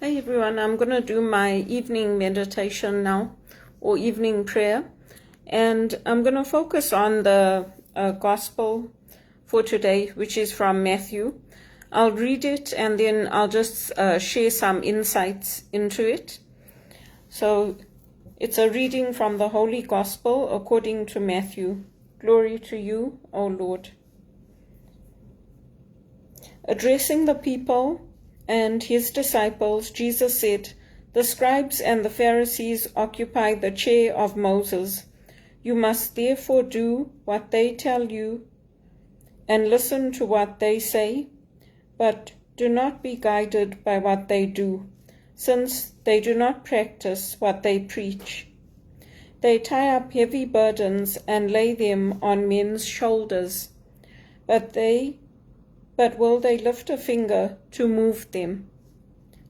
Hi everyone, I'm going to do my evening meditation now, or evening prayer, and I'm going to focus on the gospel for today, which is from Matthew. I'll read it and then I'll just share some insights into it. So it's a reading from the Holy Gospel according to Matthew. Glory to you, O Lord. Addressing the people and his disciples, Jesus said, "The scribes and the Pharisees occupy the chair of Moses. You must therefore do what they tell you and listen to what they say, but do not be guided by what they do, since they do not practice what they preach. They tie up heavy burdens and lay them on men's shoulders, but will they lift a finger to move them?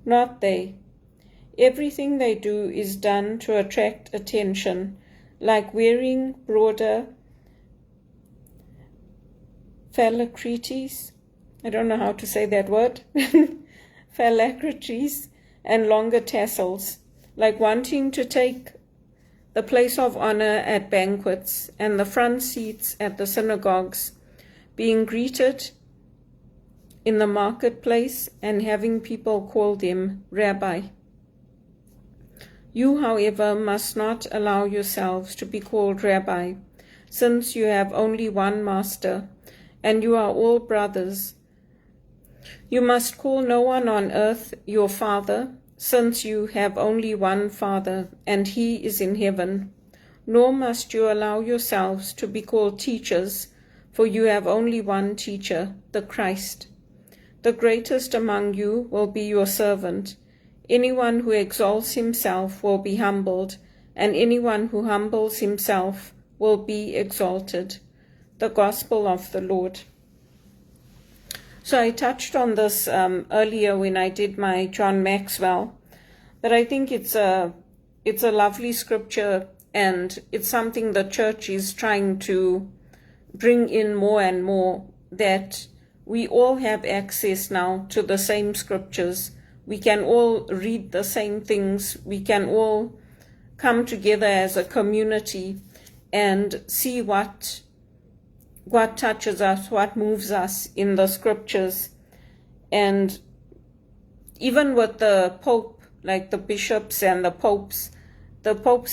Not they. Everything they do is done to attract attention, like wearing broader phylacteries. I don't know how to say that word. Phylacteries and longer tassels, like wanting to take the place of honor at banquets and the front seats at the synagogues, being greeted in the marketplace and having people call them Rabbi. You, however, must not allow yourselves to be called Rabbi, since you have only one master, and you are all brothers. You must call no one on earth your father, since you have only one Father, and he is in heaven. Nor must you allow yourselves to be called teachers, for you have only one teacher, the Christ. The greatest among you will be your servant. Anyone who exalts himself will be humbled, and anyone who humbles himself will be exalted." The Gospel of the Lord. So I touched on this earlier when I did my John Maxwell, but I think it's a lovely scripture, and it's something the church is trying to bring in more and more, that we all have access now to the same scriptures. We can all read the same things. We can all come together as a community and see what touches us, what moves us in the scriptures. And even with the Pope, like the bishops and the popes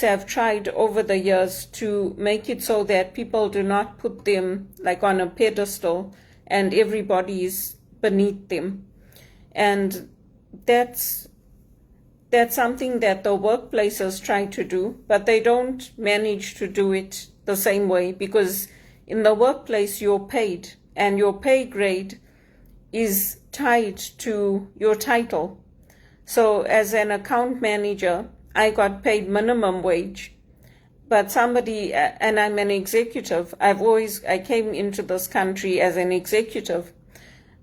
have tried over the years to make it so that people do not put them like on a pedestal and everybody is beneath them. And that's something that the workplaces try to do, but they don't manage to do it the same way, because in the workplace you're paid, and your pay grade is tied to your title. So as an account manager, I got paid minimum wage. But somebody, and I'm an executive, I came into this country as an executive,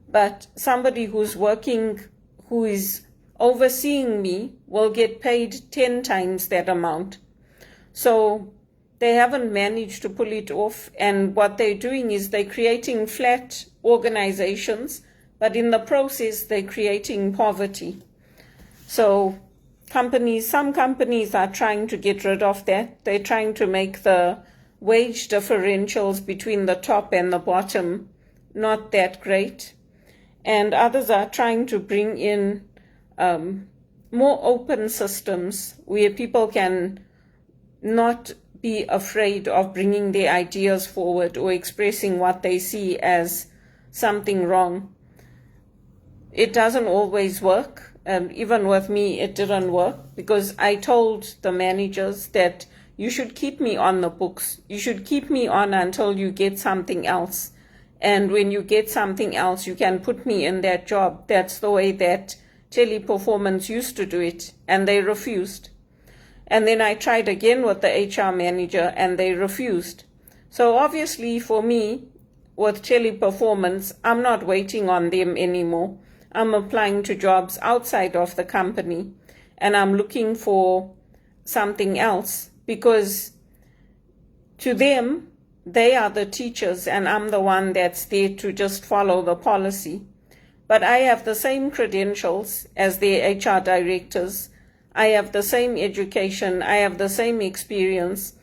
but somebody who's working, who is overseeing me, will get paid 10 times that amount. So they haven't managed to pull it off, and what they're doing is they're creating flat organizations, but in the process they're creating poverty. So some companies are trying to get rid of that. They're trying to make the wage differentials between the top and the bottom not that great. And others are trying to bring in more open systems where people can not be afraid of bringing their ideas forward or expressing what they see as something wrong. It doesn't always work. Even with me, it didn't work, because I told the managers that you should keep me on the books. You should keep me on until you get something else. And when you get something else, you can put me in that job. That's the way that Teleperformance used to do it, and they refused. And then I tried again with the HR manager, and they refused. So obviously for me, with Teleperformance, I'm not waiting on them anymore. I'm applying to jobs outside of the company, and I'm looking for something else, because to them, they are the teachers and I'm the one that's there to just follow the policy. but I have the same credentials as their HR directors. I have the same education. I have the same experience.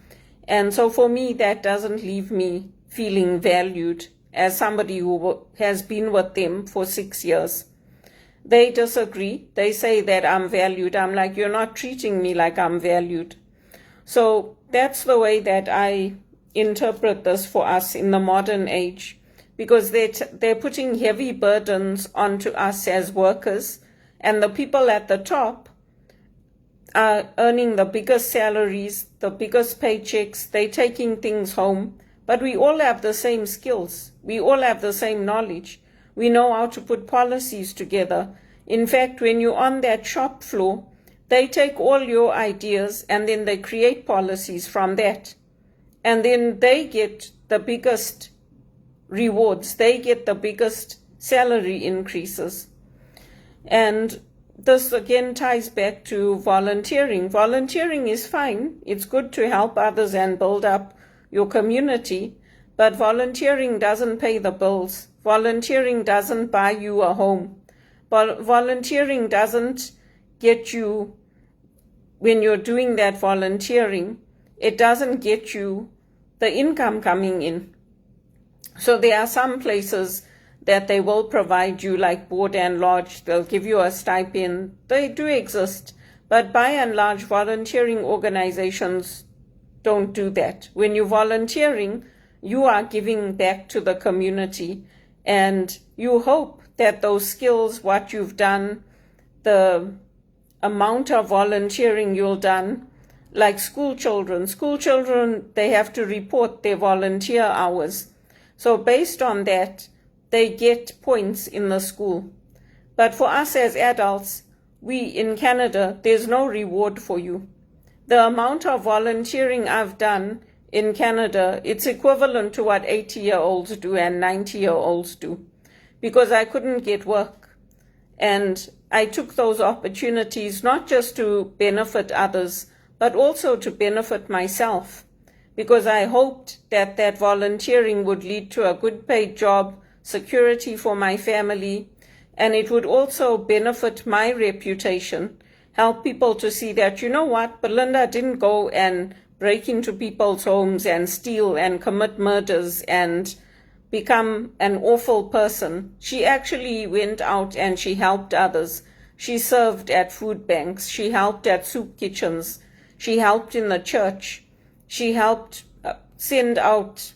And so for me, that doesn't leave me feeling valued as somebody who has been with them for 6 years. They disagree. They say that I'm valued. I'm like, you're not treating me like I'm valued. So that's the way that I interpret this for us in the modern age, because they're putting heavy burdens onto us as workers, and the people at the top are earning the biggest salaries, the biggest paychecks, they're taking things home, but we all have the same skills. We all have the same knowledge. We know how to put policies together. In fact, when you're on that shop floor, they take all your ideas and then they create policies from that. And then they get the biggest rewards. They get the biggest salary increases. And this again ties back to volunteering. Volunteering is fine. It's good to help others and build up your community. But volunteering doesn't pay the bills. Volunteering doesn't buy you a home. Volunteering doesn't get you, when you're doing that volunteering, it doesn't get you the income coming in. So there are some places that they will provide you, like board and lodge. They'll give you a stipend. They do exist. But by and large, volunteering organizations don't do that. When you're volunteering, you are giving back to the community, and you hope that those skills, what you've done, the amount of volunteering you've done, like school children, they have to report their volunteer hours. So based on that, they get points in the school. But for us as adults, we in Canada, there's no reward for you. The amount of volunteering I've done in Canada, it's equivalent to what 80-year-olds do and 90-year-olds do, because I couldn't get work. And I took those opportunities not just to benefit others, but also to benefit myself, because I hoped that that volunteering would lead to a good paid job, security for my family, and it would also benefit my reputation, help people to see that, you know what, Belinda didn't go and break into people's homes and steal and commit murders and become an awful person. She actually went out and she helped others. She served at food banks. She helped at soup kitchens. She helped in the church. She helped send out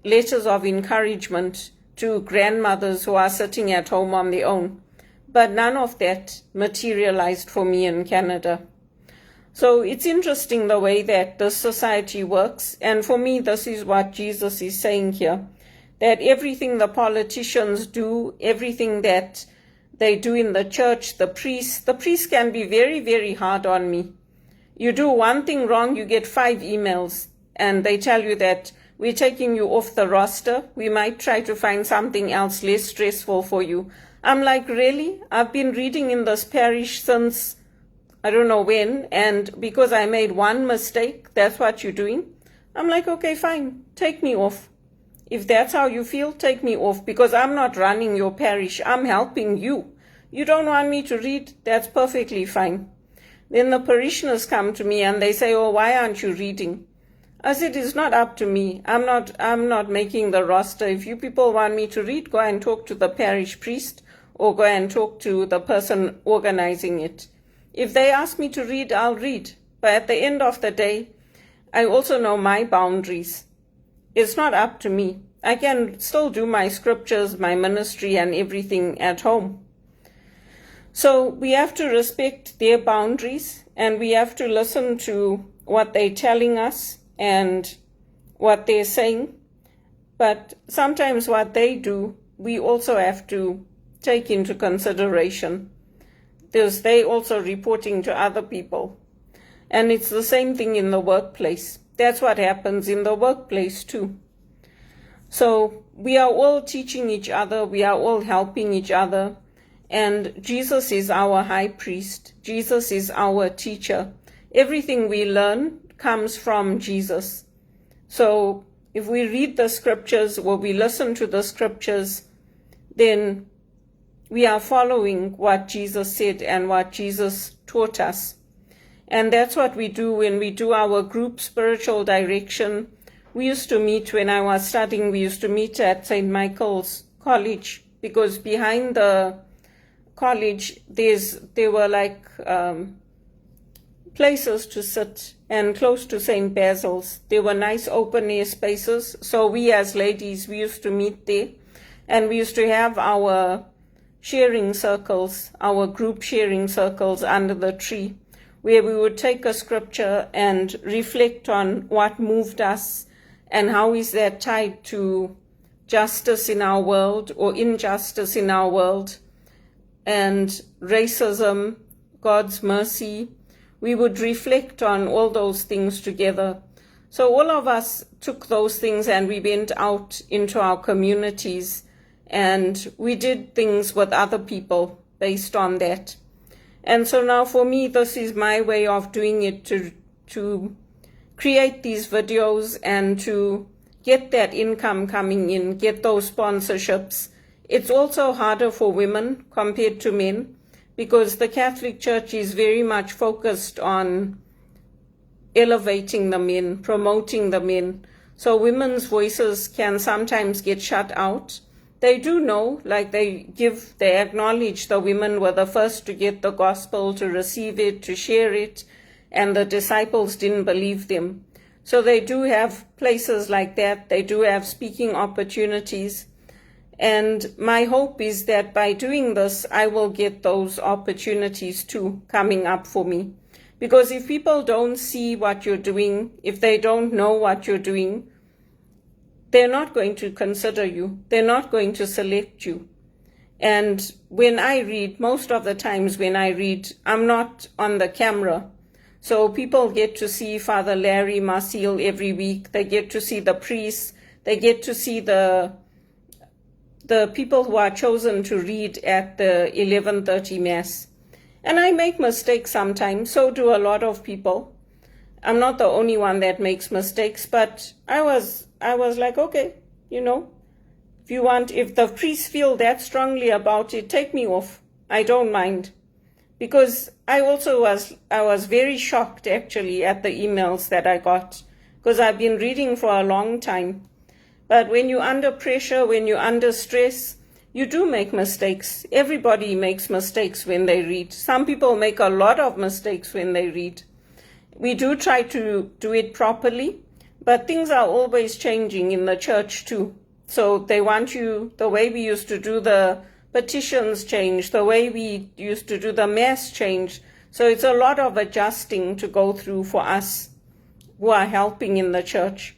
letters of encouragement to grandmothers who are sitting at home on their own. But none of that materialized for me in Canada. So it's interesting the way that this society works. And for me, this is what Jesus is saying here, that everything the politicians do, everything that they do in the church, the priests can be very, very hard on me. You do one thing wrong, you get 5 emails, and they tell you that we're taking you off the roster. We might try to find something else less stressful for you. I'm like, really? I've been reading in this parish since I don't know when, and because I made one mistake, that's what you're doing? I'm like, okay, fine, take me off. If that's how you feel, take me off, because I'm not running your parish. I'm helping you. You don't want me to read? That's perfectly fine. Then the parishioners come to me and they say, oh, why aren't you reading? I said, it's not up to me. I'm not making the roster. If you people want me to read, go and talk to the parish priest or go and talk to the person organizing it. If they ask me to read, I'll read. But at the end of the day, I also know my boundaries. It's not up to me. I can still do my scriptures, my ministry, and everything at home. So we have to respect their boundaries, and we have to listen to what they're telling us and what they're saying. But sometimes what they do, we also have to take into consideration, because they also reporting to other people. And it's the same thing in the workplace. That's what happens in the workplace too. So we are all teaching each other. We are all helping each other. And Jesus is our high priest. Jesus is our teacher. Everything we learn comes from Jesus. So if we read the scriptures or we listen to the scriptures, then we are following what Jesus said and what Jesus taught us. And that's what we do when we do our group spiritual direction. We used to meet, when I was studying, we used to meet at St. Michael's College, because behind the college there were like places to sit, and close to St. Basil's there were nice open air spaces. So we as ladies, we used to meet there, and we used to have our sharing circles, our group sharing circles under the tree, where we would take a scripture and reflect on what moved us and how is that tied to justice in our world or injustice in our world, and racism, God's mercy. We would reflect on all those things together. So all of us took those things and we went out into our communities and we did things with other people based on that. And so now for me, this is my way of doing it, to create these videos and to get that income coming in, get those sponsorships. It's also harder for women compared to men, because the Catholic Church is very much focused on elevating the men, promoting the men. So women's voices can sometimes get shut out. They do know, like they acknowledge the women were the first to get the gospel, to receive it, to share it, and the disciples didn't believe them. So they do have places like that. They do have speaking opportunities. And my hope is that by doing this, I will get those opportunities too coming up for me. Because if people don't see what you're doing, if they don't know what you're doing, they're not going to consider you. They're not going to select you. And when I read, most of the times when I read, I'm not on the camera. So people get to see Father Larry Marciel every week. They get to see the priests. They get to see the people who are chosen to read at the 11:30 Mass. And I make mistakes sometimes, so do a lot of people. I'm not the only one that makes mistakes, but I was like, okay, if the priests feel that strongly about it, take me off. I don't mind. Because I was very shocked actually at the emails that I got, because I've been reading for a long time. But when you're under pressure, when you're under stress, you do make mistakes. Everybody makes mistakes when they read. Some people make a lot of mistakes when they read. We do try to do it properly, but things are always changing in the church too. So they want you, the way we used to do the petitions change, the way we used to do the Mass change. So it's a lot of adjusting to go through for us who are helping in the church.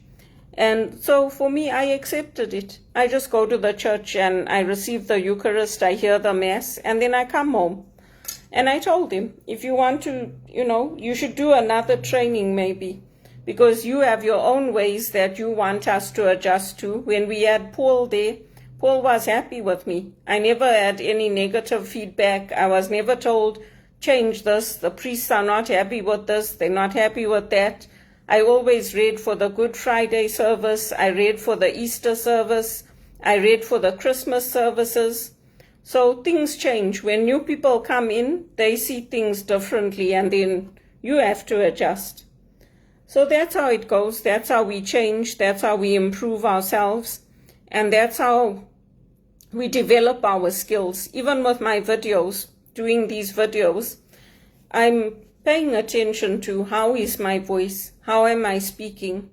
And so for me, I accepted it. I just go to the church and I receive the Eucharist, I hear the Mass, and then I come home. And I told him, if you want to, you should do another training maybe, because you have your own ways that you want us to adjust to. When we had Paul there, Paul was happy with me. I never had any negative feedback. I was never told, change this, the priests are not happy with this, they're not happy with that. I always read for the Good Friday service, I read for the Easter service, I read for the Christmas services. So things change. When new people come in, they see things differently, and then you have to adjust. So that's how it goes. That's how we change. That's how we improve ourselves. And that's how we develop our skills. Even with my videos, doing these videos, I'm paying attention to how is my voice, how am I speaking,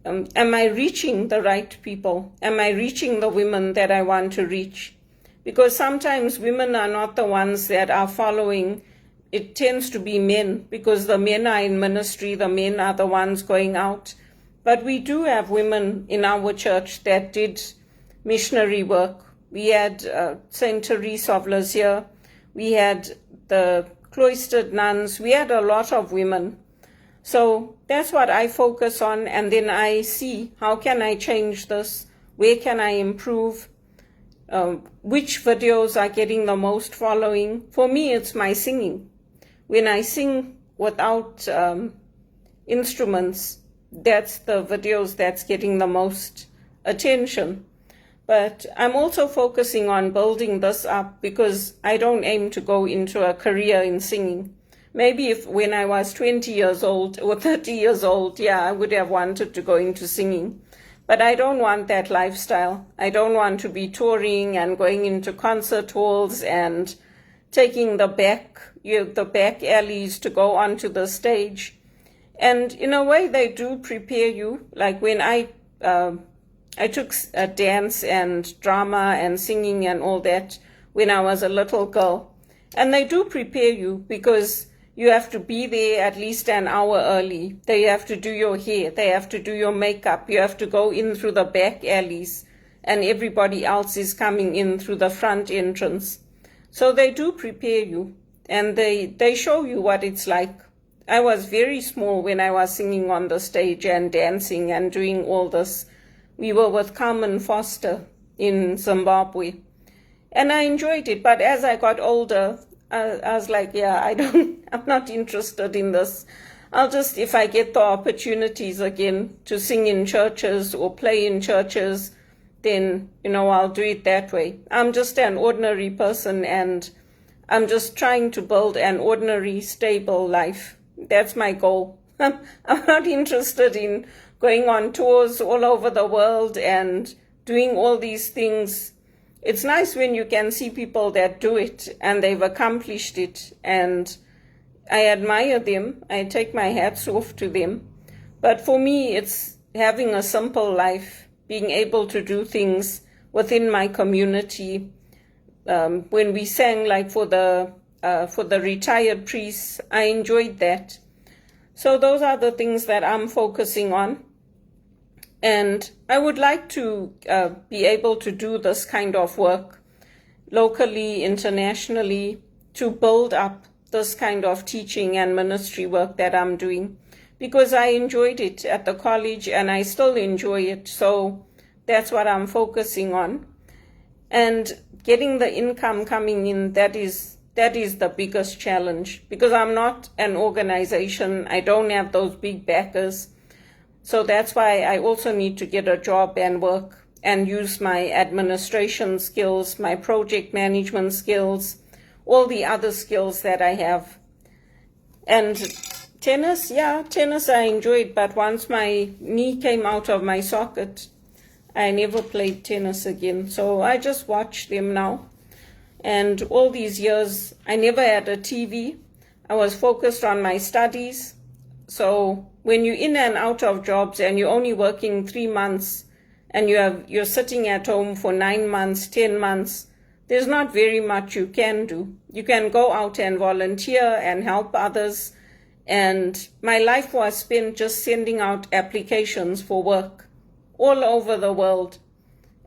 am I reaching the right people, am I reaching the women that I want to reach? Because sometimes women are not the ones that are following. It tends to be men, because the men are in ministry, the men are the ones going out. But we do have women in our church that did missionary work. We had St. Teresa of Lisieux, we had the cloistered nuns, we had a lot of women. So that's what I focus on, and then I see how can I change this, where can I improve, which videos are getting the most following. For me, it's my singing. When I sing without instruments, that's the videos that's getting the most attention. But I'm also focusing on building this up because I don't aim to go into a career in singing. Maybe if when I was 20 years old or 30 years old, yeah, I would have wanted to go into singing. But I don't want that lifestyle. I don't want to be touring and going into concert halls and taking the back alleys to go onto the stage. And in a way, they do prepare you. Like when I took dance and drama and singing and all that when I was a little girl. And they do prepare you because you have to be there at least an hour early. They have to do your hair. They have to do your makeup. You have to go in through the back alleys and everybody else is coming in through the front entrance. So they do prepare you and they show you what it's like. I was very small when I was singing on the stage and dancing and doing all this. We were with Carmen Foster in Zimbabwe. And I enjoyed it. But as I got older, I was like, yeah, I'm not interested in this. I'll just, if I get the opportunities again to sing in churches or play in churches, then, I'll do it that way. I'm just an ordinary person and I'm just trying to build an ordinary, stable life. That's my goal. I'm not interested in going on tours all over the world and doing all these things. It's nice when you can see people that do it and they've accomplished it, and I admire them. I take my hats off to them. But for me, it's having a simple life, being able to do things within my community. When we sang like for the retired priests, I enjoyed that. So those are the things that I'm focusing on. And I would like to be able to do this kind of work locally, internationally, to build up this kind of teaching and ministry work that I'm doing, because I enjoyed it at the college and I still enjoy it. So that's what I'm focusing on. And getting the income coming in, that is the biggest challenge, because I'm not an organization. I don't have those big backers. So that's why I also need to get a job and work and use my administration skills, my project management skills, all the other skills that I have. And tennis I enjoyed, but once my knee came out of my socket, I never played tennis again. So I just watch them now. And all these years, I never had a TV. I was focused on my studies. So when you're in and out of jobs and you're only working 3 months and you're sitting at home for 9 months, 10 months, there's not very much you can do. You can go out and volunteer and help others. And my life was spent just sending out applications for work all over the world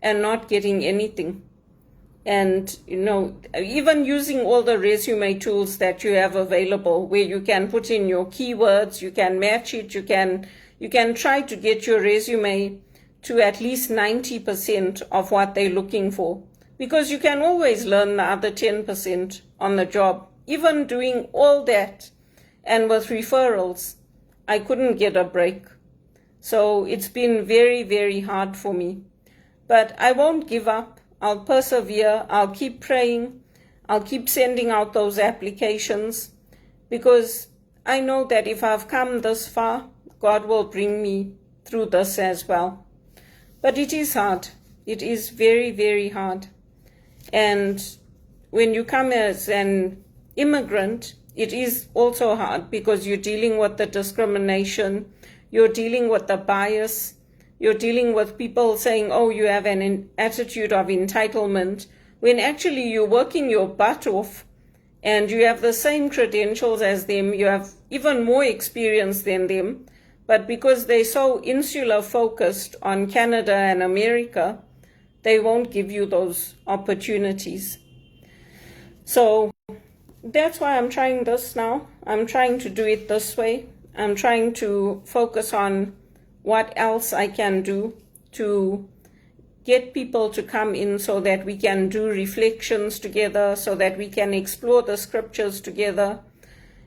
and not getting anything. And, even using all the resume tools that you have available, where you can put in your keywords, you can match it, you can try to get your resume to at least 90% of what they're looking for. Because you can always learn the other 10% on the job. Even doing all that and with referrals, I couldn't get a break. So it's been very, very hard for me. But I won't give up. I'll persevere. I'll keep praying. I'll keep sending out those applications, because I know that if I've come this far, God will bring me through this as well. But it is hard. It is very, very hard. And when you come as an immigrant, it is also hard, because you're dealing with the discrimination, you're dealing with the bias, you're dealing with people saying, oh, you have an attitude of entitlement, when actually you're working your butt off and you have the same credentials as them, you have even more experience than them, but because they're so insular focused on Canada and America, they won't give you those opportunities. So that's why I'm trying this now. I'm trying to do it this way. I'm trying to focus on what else I can do to get people to come in so that we can do reflections together, so that we can explore the scriptures together.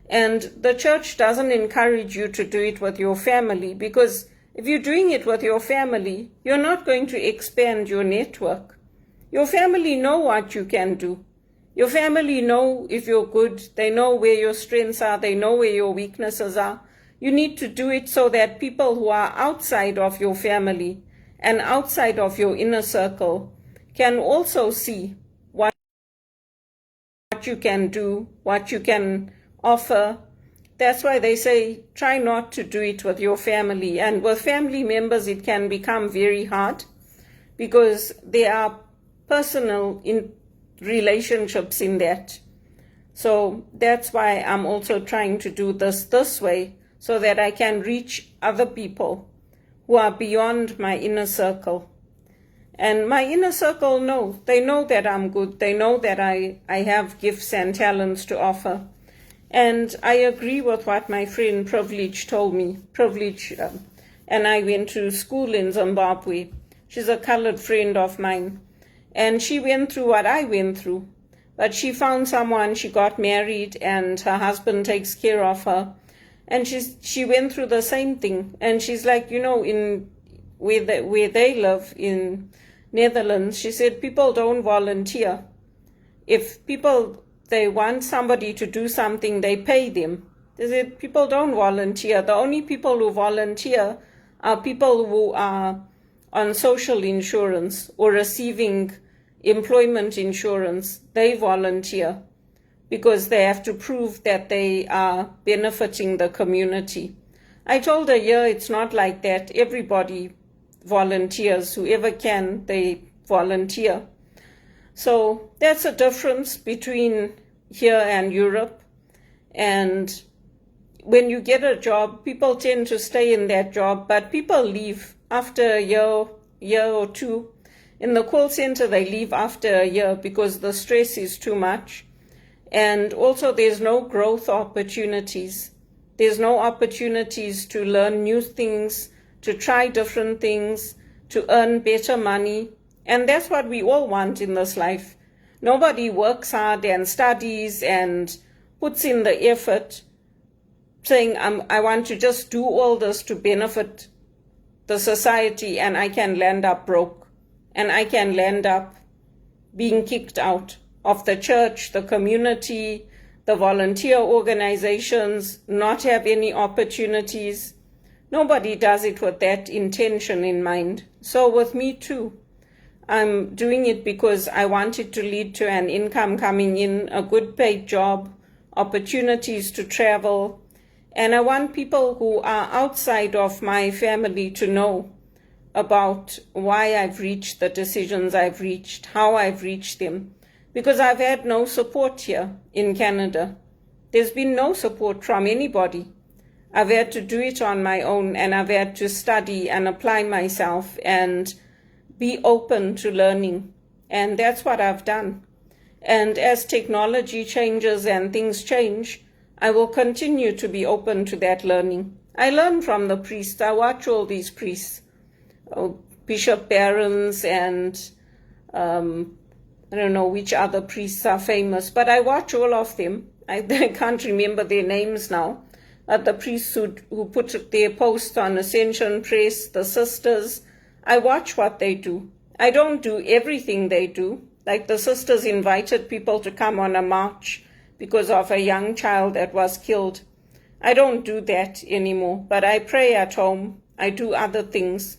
And the church doesn't encourage you to do it with your family, because If you're doing it with your family, you're not going to expand your network. Your family know what you can do. Your family know if you're good. They know where your strengths are. They know where your weaknesses are. You need to do it so that people who are outside of your family and outside of your inner circle can also see what you can do, what you can offer. That's why they say, try not to do it with your family. And with family members, it can become very hard because there are personal relationships in that. So that's why I'm also trying to do this way, so that I can reach other people who are beyond my inner circle. And my inner circle know. They know that I'm good. They know that I have gifts and talents to offer. And I agree with what my friend Privilege told me. Privilege and I went to school in Zimbabwe. She's a colored friend of mine. And she went through what I went through. But she found someone, she got married, and her husband takes care of her. And she went through the same thing. And she's like, in where they live in Netherlands, she said people don't volunteer. If they want somebody to do something, they pay them. They said people don't volunteer. The only people who volunteer are people who are on social insurance or receiving employment insurance. They volunteer because they have to prove that they are benefiting the community. I told her, yeah, it's not like that. Everybody volunteers. Whoever can, they volunteer. So that's a difference between here and Europe. And when you get a job, people tend to stay in that job, but people leave after a year or two. In the call center, they leave after a year because the stress is too much. And also there's no growth opportunities. There's no opportunities to learn new things, to try different things, to earn better money. And that's what we all want in this life. Nobody works hard and studies and puts in the effort saying, I want to just do all this to benefit the society, and I can land up broke, and I can land up being kicked out of the church, the community, the volunteer organizations, not have any opportunities. Nobody does it with that intention in mind. So with me too, I'm doing it because I want it to lead to an income coming in, a good paid job, opportunities to travel. And I want people who are outside of my family to know about why I've reached the decisions I've reached, how I've reached them. Because I've had no support here in Canada. There's been no support from anybody. I've had to do it on my own, and I've had to study and apply myself and be open to learning. And that's what I've done. And as technology changes and things change, I will continue to be open to that learning. I learn from the priests. I watch all these priests, Bishop Barons, and I don't know which other priests are famous, but I watch all of them. I can't remember their names now. The priests who put their posts on Ascension Press, the sisters, I watch what they do. I don't do everything they do. Like the sisters invited people to come on a march because of a young child that was killed. I don't do that anymore, but I pray at home. I do other things.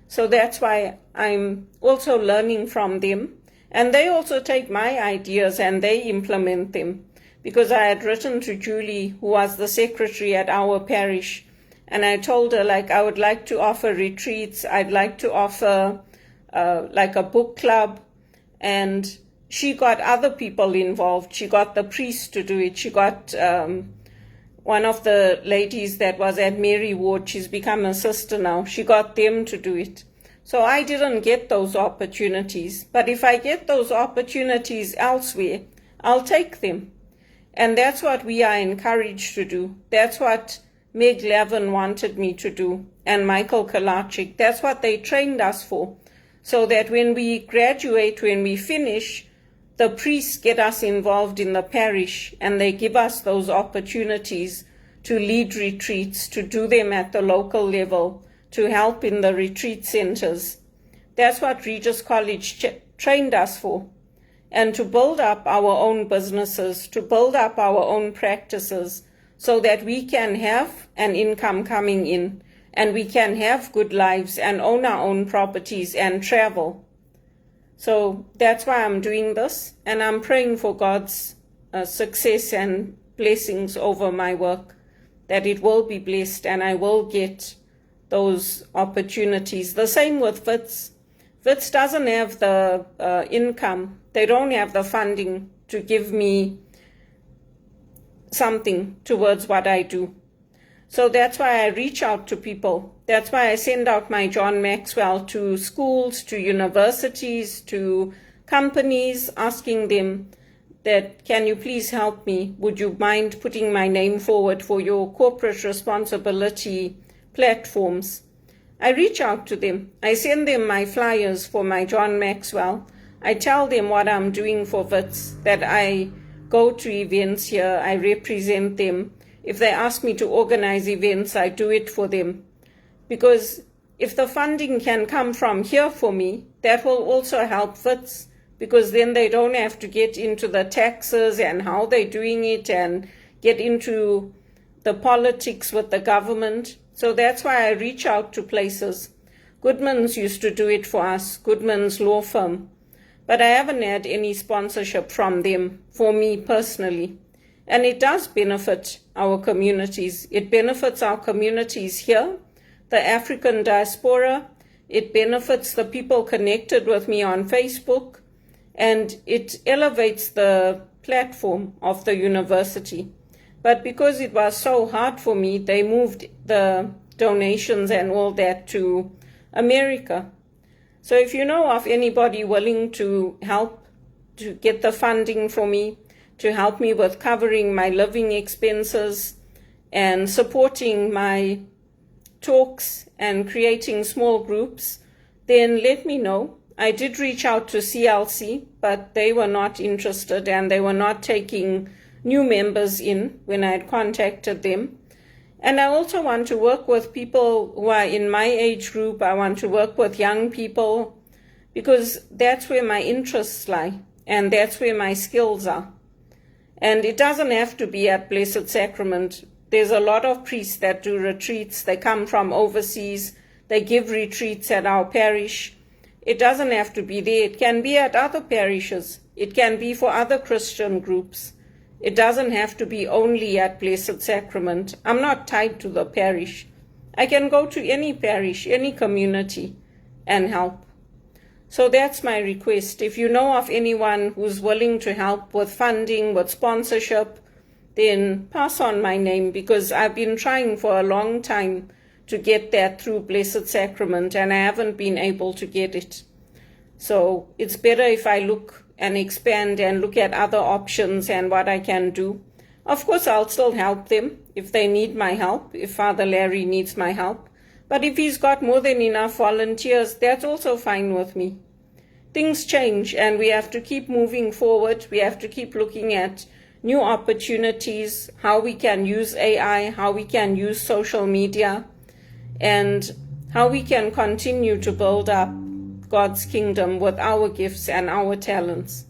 So that's why I'm also learning from them. And they also take my ideas and they implement them. Because I had written to Julie, who was the secretary at our parish, and I told her, I would like to offer retreats. I'd like to offer a book club. And she got other people involved. She got the priest to do it. She got one of the ladies that was at Mary Ward. She's become a sister now. She got them to do it. So I didn't get those opportunities. But if I get those opportunities elsewhere, I'll take them. And that's what we are encouraged to do. That's what Meg Levin wanted me to do, and Michael Kalachik. That's what they trained us for. So that when we graduate, when we finish, the priests get us involved in the parish, and they give us those opportunities to lead retreats, to do them at the local level, to help in the retreat centers. That's what Regis College trained us for. And to build up our own businesses, to build up our own practices, so that we can have an income coming in, and we can have good lives and own our own properties and travel. So that's why I'm doing this, and I'm praying for God's success and blessings over my work, that it will be blessed and I will get those opportunities. The same with WITS. WITS doesn't have the income. They don't have the funding to give me something towards what I do. So that's why I reach out to people. That's why I send out my John Maxwell to schools, to universities, to companies, asking them that, can you please help me? Would you mind putting my name forward for your corporate responsibility platforms? I reach out to them. I send them my flyers for my John Maxwell. I tell them what I'm doing for WITS, that I go to events here, I represent them. If they ask me to organize events, I do it for them. Because if the funding can come from here for me, that will also help WITS, because then they don't have to get into the taxes and how they're doing it and get into the politics with the government. So that's why I reach out to places. Goodman's used to do it for us, Goodman's law firm. But I haven't had any sponsorship from them for me personally. And it does benefit our communities. It benefits our communities here, the African diaspora. It benefits the people connected with me on Facebook. And it elevates the platform of the university. But because it was so hard for me, they moved the donations and all that to America. So if you know of anybody willing to help to get the funding for me, to help me with covering my living expenses and supporting my talks and creating small groups, then let me know. I did reach out to CLC, but they were not interested and they were not taking new members in when I had contacted them. And I also want to work with people who are in my age group. I want to work with young people because that's where my interests lie and that's where my skills are. And it doesn't have to be at Blessed Sacrament. There's a lot of priests that do retreats. They come from overseas. They give retreats at our parish. It doesn't have to be there. It can be at other parishes. It can be for other Christian groups. It doesn't have to be only at Blessed Sacrament. I'm not tied to the parish. I can go to any parish, any community, and help. So that's my request. If you know of anyone who's willing to help with funding, with sponsorship, then pass on my name, because I've been trying for a long time to get that through Blessed Sacrament, and I haven't been able to get it. So it's better if I look and expand and look at other options and what I can do. Of course, I'll still help them if they need my help, if Father Larry needs my help. But if he's got more than enough volunteers, that's also fine with me. Things change and we have to keep moving forward. We have to keep looking at new opportunities, how we can use AI, how we can use social media, and how we can continue to build up God's kingdom with our gifts and our talents.